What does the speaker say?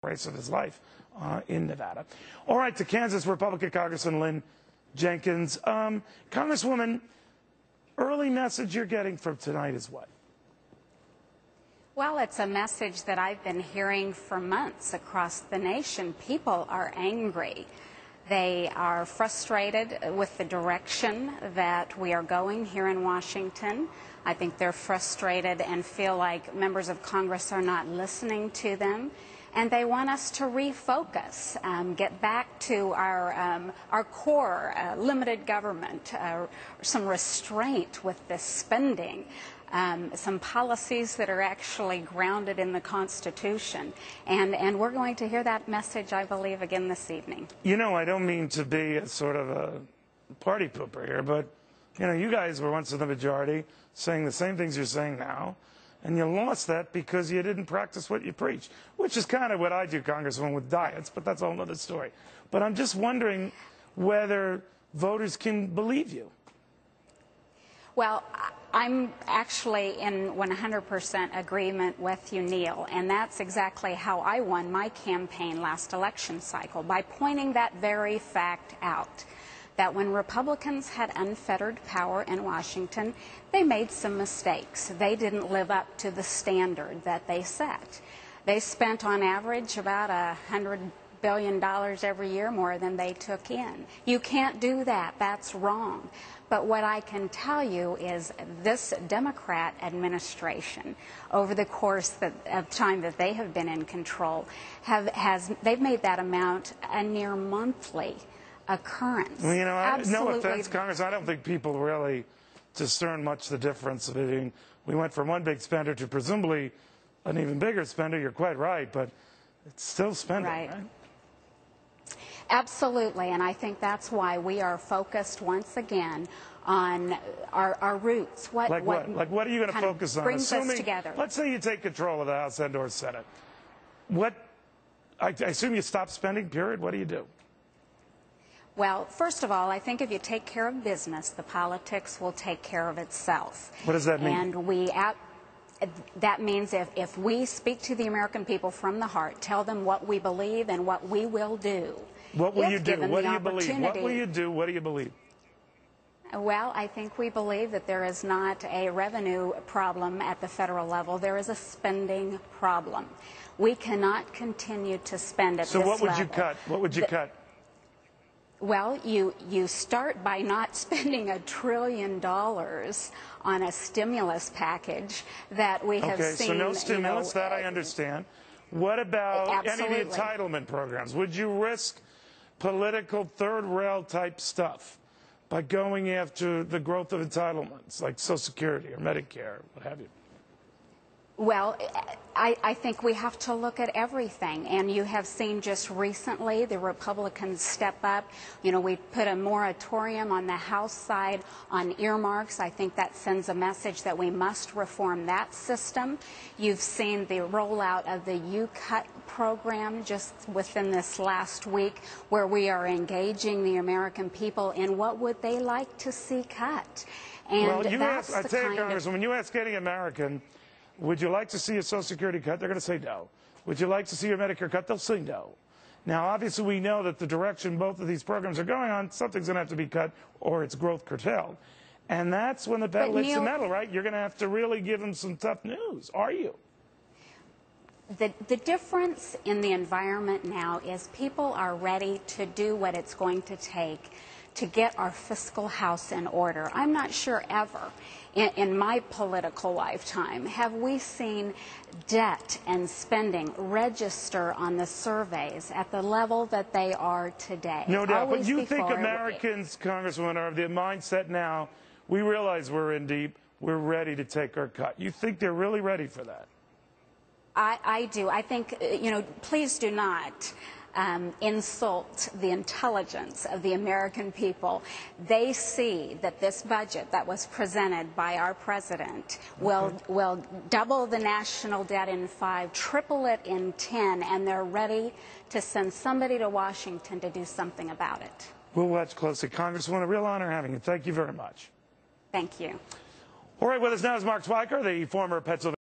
race of his life in Nevada. All right, to Kansas, Republican Congresswoman Lynn Jenkins. Congresswoman, early message you're getting from tonight is what? Well, it's a message that I've been hearing for months across the nation. People are angry. They are frustrated with the direction that we are going here in Washington. I think they're frustrated and feel like members of Congress are not listening to them. And they want us to refocus, get back to our core, limited government, some restraint with this spending. Some policies that are actually grounded in the Constitution. And we're going to hear that message, I believe, again this evening. You know, I don't mean to be a sort of a party pooper here, but, you know, you guys were once in the majority saying the same things you're saying now, and you lost that because you didn't practice what you preach, which is kind of what I do, Congresswoman, with diets, but that's a whole other story. But I'm just wondering whether voters can believe you. Well, I'm actually in 100% agreement with you, Neil, and that's exactly how I won my campaign last election cycle, by pointing that very fact out, that when Republicans had unfettered power in Washington, they made some mistakes. They didn't live up to the standard that they set. They spent on average about $100 billion every year more than they took in. You can't do that. That's wrong. But what I can tell you is this Democrat administration, over the course of time that they have been in control, they've made that amount a near monthly occurrence. Well, you know, no offense, Congress, I don't think people really discern much the difference between, we went from one big spender to presumably an even bigger spender. You're quite right, but it's still spending, right? Absolutely, and I think that's why we are focused once again on our roots. What are you going to focus on? Brings us together. Let's say you take control of the House and/or Senate. I assume you stop spending, period. What do you do? Well, first of all, I think if you take care of business, the politics will take care of itself. What does that mean? And that means if we speak to the American people from the heart, tell them what we believe and what we will do. What will you do? What do you believe? What will you do? What do you believe? Well, I think we believe that there is not a revenue problem at the federal level. There is a spending problem. We cannot continue to spend at this level. So what would you cut? What would you cut? Well, you start by not spending $1 trillion on a stimulus package that we have seen. Okay, so no stimulus, that I understand. What about any of the entitlement programs? Would you risk political third rail type stuff by going after the growth of entitlements like Social Security or Medicare, what have you? Well, I think we have to look at everything, and you have seen just recently the Republicans step up. You know, we put a moratorium on the House side on earmarks. I think that sends a message that we must reform that system. You've seen the rollout of the U-Cut program just within this last week, where we are engaging the American people in what would they like to see cut. And well, I tell you, Congresswoman, when you ask any American, would you like to see a Social Security cut? They're going to say no. Would you like to see your Medicare cut? They'll say no. Now, obviously, we know that the direction both of these programs are going on, something's going to have to be cut or its growth curtailed. And that's when the pedal hits the metal, right? You're going to have to really give them some tough news, are you? The difference in the environment now is people are ready to do what it's going to take to get our fiscal house in order. I'm not sure ever in my political lifetime have we seen debt and spending register on the surveys at the level that they are today. No doubt, but you think Americans, Congresswoman, are of the mindset now, we realize we're in deep, we're ready to take our cut. You think they're really ready for that? I do. I think, you know, please do not insult the intelligence of the American people. They see that this budget that was presented by our president will double the national debt in 5, triple it in 10, and they're ready to send somebody to Washington to do something about it. We'll watch closely. Congresswoman, a real honor having you. Thank you very much. Thank you. All right, with us now is Mark Schweiker, the former Pennsylvania